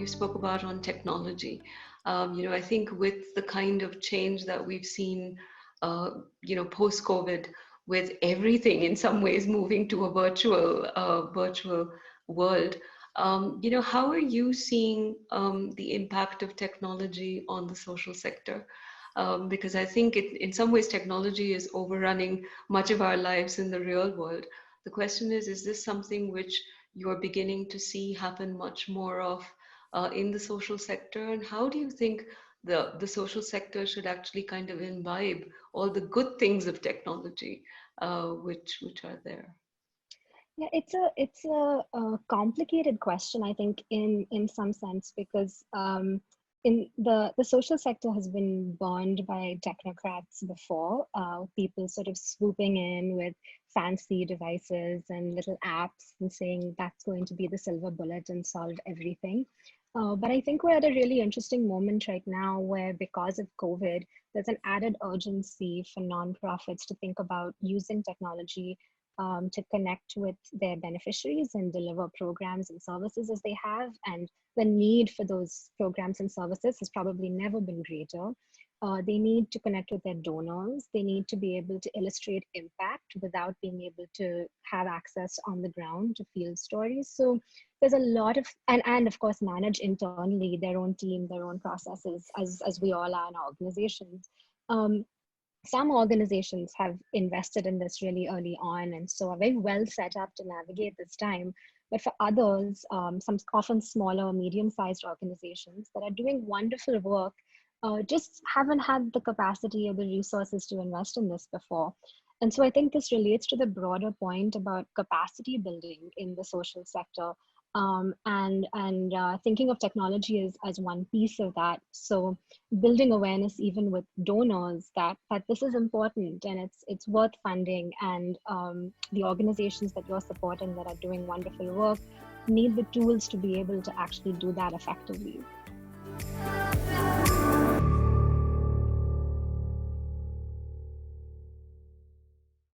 you spoke about on technology. I think with the kind of change that we've seen, post-COVID, with everything in some ways moving to a virtual world, how are you seeing the impact of technology on the social sector? Because I think in some ways technology is overrunning much of our lives in the real world. The question is this something which you're beginning to see happen much more of in the social sector? And how do you think the social sector should actually kind of imbibe all the good things of technology which are there? Yeah, it's a complicated question, I think, in some sense, because in the social sector has been burned by technocrats before, people sort of swooping in with fancy devices and little apps and saying that's going to be the silver bullet and solve everything. But I think we're at a really interesting moment right now where, because of COVID, there's an added urgency for nonprofits to think about using technology to connect with their beneficiaries and deliver programs and services as they have. And the need for those programs and services has probably never been greater. They need to connect with their donors. They need to be able to illustrate impact without being able to have access on the ground to field stories. So there's a lot of, and of course, manage internally their own team, their own processes, as we all are in our organizations. Some organizations have invested in this really early on, and so are very well set up to navigate this time. But for others, some often smaller, medium-sized organizations that are doing wonderful work just haven't had the capacity or the resources to invest in this before. And so I think this relates to the broader point about capacity building in the social sector, and thinking of technology as one piece of that. So building awareness even with donors that this is important and it's worth funding, and the organizations that you're supporting that are doing wonderful work need the tools to be able to actually do that effectively.